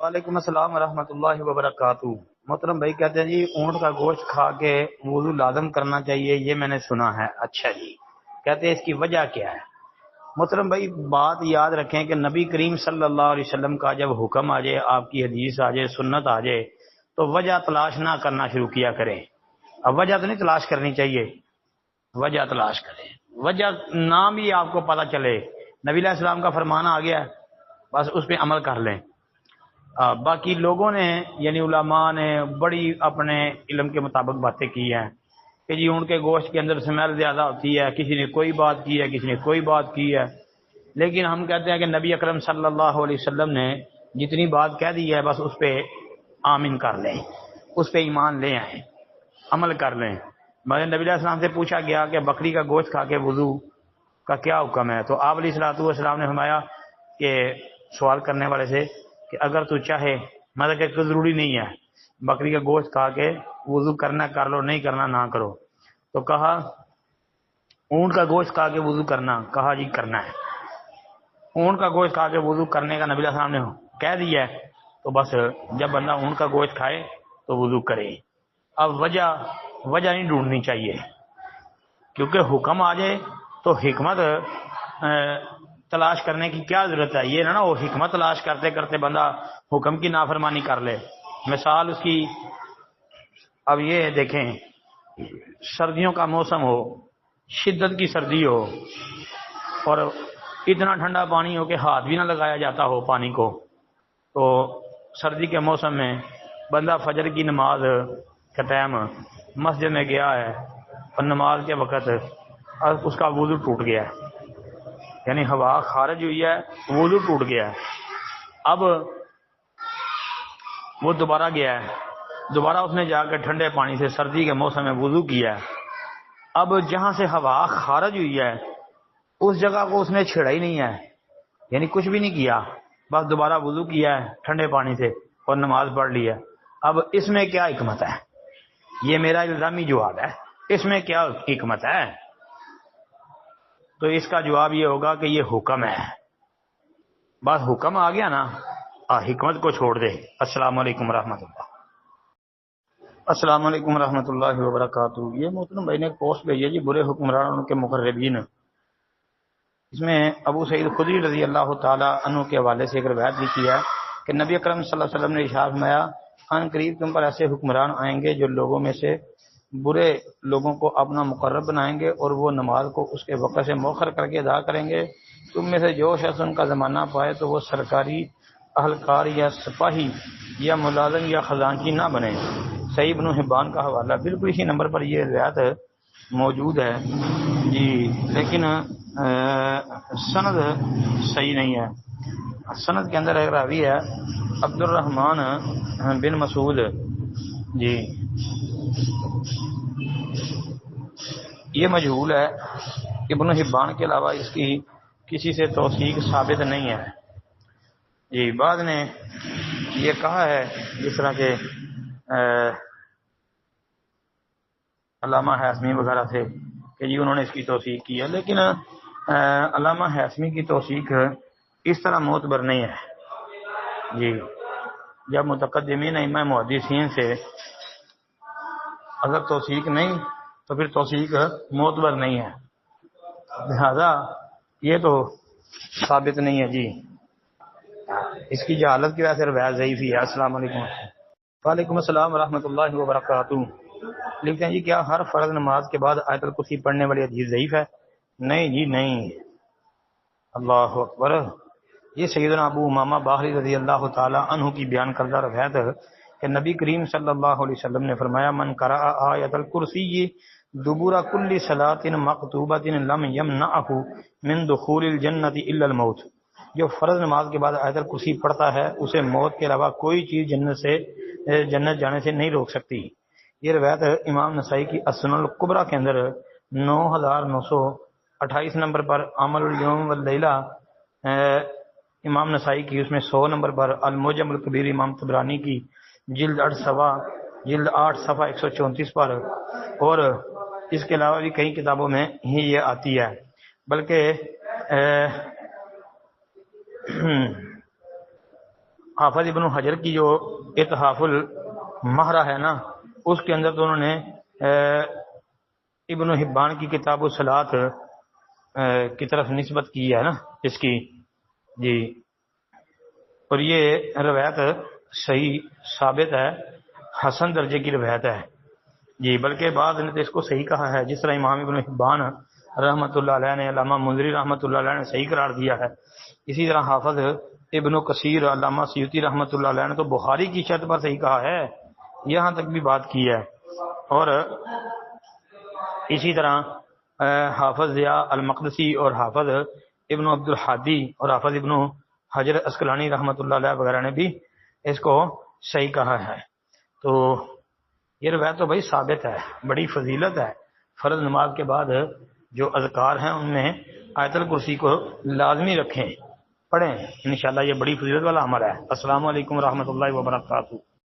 وعلیکم السلام ورحمۃ اللہ وبرکاتہ۔ محترم بھائی کہتے ہیں جی اونٹ کا گوشت کھا کے وضو لازم کرنا چاہیے، یہ میں نے سنا ہے۔ اچھا جی، کہتے ہیں اس کی وجہ کیا ہے؟ محترم بھائی بات یاد رکھیں کہ نبی کریم صلی اللہ علیہ وسلم کا جب حکم آ جائے، آپ کی حدیث آ جائے، سنت آ جائے، تو وجہ تلاش نہ کرنا شروع کیا کریں۔ اب وجہ تو نہیں تلاش کرنی چاہیے، وجہ تلاش کریں۔ وجہ نام بھی آپ کو پتہ چلے، نبی علیہ السلام کا فرمان آ گیا، بس اس پہ عمل کر لیں۔ باقی لوگوں نے یعنی علماء نے بڑی اپنے علم کے مطابق باتیں کی ہیں کہ جی ان کے گوشت کے اندر اسمیل زیادہ ہوتی ہے، کسی نے کوئی بات کی ہے، کسی نے کوئی بات کی ہے، لیکن ہم کہتے ہیں کہ نبی اکرم صلی اللہ علیہ وسلم نے جتنی بات کہہ دی ہے بس اس پہ آمین کر لیں، اس پہ ایمان لے آئیں، عمل کر لیں۔ میں نبی علیہ السلام سے پوچھا گیا کہ بکری کا گوشت کھا کے وضو کا کیا حکم ہے، تو آپ علیہ الصلوۃ والسلام نے فرمایا کہ سوال کرنے والے سے کہ اگر تو چاہے، مطلب کہ ضروری نہیں ہے بکری کا گوشت کھا کے وضو کرنا کر لو، نہیں کرنا نہ کرو۔ تو کہا اونٹ کا گوشت کھا کے وضو کرنا، کہا جی کرنا ہے۔ اونٹ کا گوشت کھا کے وضو کرنے کا نبی علیہ السلام نے کہہ دیا ہے، تو بس جب بندہ اونٹ کا گوشت کھائے تو وضو کرے۔ اب وجہ نہیں ڈھونڈنی چاہیے، کیونکہ حکم آ جائے تو حکمت تلاش کرنے کی کیا ضرورت ہے؟ یہ نہ وہ حکمت تلاش کرتے کرتے بندہ حکم کی نافرمانی کر لے۔ مثال اس کی، اب یہ دیکھیں سردیوں کا موسم ہو، شدت کی سردی ہو اور اتنا ٹھنڈا پانی ہو کہ ہاتھ بھی نہ لگایا جاتا ہو پانی کو، تو سردی کے موسم میں بندہ فجر کی نماز کا ٹائم مسجد میں گیا ہے اور نماز کے وقت اس کا وضو ٹوٹ گیا ہے، یعنی ہوا خارج ہوئی ہے، وضو ٹوٹ گیا ہے۔ اب وہ دوبارہ گیا ہے، دوبارہ اس نے جا کے ٹھنڈے پانی سے سردی کے موسم میں وضو کیا ہے۔ اب جہاں سے ہوا خارج ہوئی ہے اس جگہ کو اس نے چھیڑا ہی نہیں ہے، یعنی کچھ بھی نہیں کیا، بس دوبارہ وضو کیا ہے ٹھنڈے پانی سے اور نماز پڑھ لی ہے۔ اب اس میں کیا حکمت ہے؟ یہ میرا الزامی جواب ہے، اس میں کیا حکمت ہے؟ تو اس کا جواب یہ ہوگا کہ یہ حکم ہے، بس حکم آ گیا نا، حکمت کو چھوڑ دے۔ السلام علیکم ورحمۃ اللہ۔ السلام علیکم ورحمۃ اللہ وبرکاتہ۔ یہ محترم بھائی نے ایک پوسٹ بھیجی ہے جی برے حکمرانوں کے مقربین، اس میں ابو سعید خدری رضی اللہ تعالی عنہ کے حوالے سے ایک روایت لکھی ہے کہ نبی اکرم صلی اللہ علیہ وسلم نے ارشاد فرمایا ان قریب تم پر ایسے حکمران آئیں گے جو لوگوں میں سے برے لوگوں کو اپنا مقرب بنائیں گے اور وہ نماز کو اس کے وقت سے مؤخر کر کے ادا کریں گے۔ تم میں سے جو شخص ان کا زمانہ پائے تو وہ سرکاری اہلکار یا سپاہی یا ملازم یا خزانچی نہ بنے۔ صحیح ابن حبان کا حوالہ، بالکل اسی نمبر پر یہ روایت موجود ہے جی، لیکن سند صحیح نہیں ہے۔ سند کے اندر ایک راوی ہے عبد الرحمن بن مسعود جی، یہ مجہول ہے، ابن حبان کے علاوہ اس کی کسی سے توثیق ثابت نہیں ہے جی۔ بعد نے یہ کہا ہے جس طرح کہ علامہ ہاشمی وغیرہ سے کہ جی انہوں نے اس کی توثیق کی ہے، لیکن علامہ ہاشمی کی توثیق اس طرح معتبر نہیں ہے جی۔ جب متقدمین ائمہ محدثین سے اگر توثیق نہیں تو پھر توثیق معتبر نہیں ہے، لہذا یہ تو ثابت نہیں ہے جی، اس کی جہالت کی وجہ سے روایت ضعیف ہی ہے۔ السلام علیکم۔ وعلیکم السلام ورحمۃ اللہ وبرکاتہ۔ لکھتے ہیں جی کیا ہر فرض نماز کے بعد آیت الکرسی پڑھنے والی حدیث ضعیف ہے؟ نہیں جی نہیں، اللہ اکبر۔ یہ سیدنا ابو امامہ باہلی رضی اللہ تعالی عنہ کی بیان کردہ روایت ہے کہ نبی کریم صلی اللہ علیہ وسلم نے فرمایا من قرأ آیت الکرسی دبور کل صلاۃ مکتوبۃ لم یمنعہ من دخول الجنۃ الا الموت، جو فرض نماز کے بعد آیت الکرسی پڑھتا ہے اسے موت کے علاوہ کوئی چیز جنت جانے سے نہیں روک سکتی۔ یہ روایت امام نسائی کی السنن الکبریٰ کے اندر 9928 نمبر پر، عمل الیوم واللیلہ امام نسائی کی اس میں 100 نمبر پر، المعجم الکبیر امام طبرانی کی جلد 8 صفحہ 134 پر، اور اس کے علاوہ بھی کئی کتابوں میں ہی یہ آتی ہے۔ بلکہ حافظ ابن حجر کی جو اتحاف المہرہ ہے نا، اس کے اندر تو انہوں نے ابن حبان کی کتاب الصلاۃ کی طرف نسبت کی ہے نا اس کی جی، اور یہ روایت صحیح ثابت ہے، حسن درجے کی روایت ہے جی، بلکہ بعض نے تو اس کو صحیح کہا ہے، جس طرح امام ابن حبان رحمۃ اللہ علیہ نے، علامہ منذری رحمۃ اللہ علیہ نے صحیح قرار دیا ہے، اسی طرح حافظ ابن کثیر، علامہ سیوطی رحمۃ اللہ علیہ نے تو بخاری کی شرط پر صحیح کہا ہے، یہاں تک بھی بات کی ہے۔ اور اسی طرح حافظ ضیاء المقدسی اور حافظ ابن عبد الحادی اور حافظ ابن حجر اسقلانی رحمۃ اللہ علیہ وغیرہ نے بھی اس کو صحیح کہا ہے۔ تو یہ روایت تو بھائی ثابت ہے، بڑی فضیلت ہے، فرض نماز کے بعد جو اذکار ہیں ان میں آیت الکرسی کو لازمی رکھیں، پڑھیں، انشاءاللہ یہ بڑی فضیلت والا عمل ہے۔ السلام علیکم ورحمۃ اللہ وبرکاتہ۔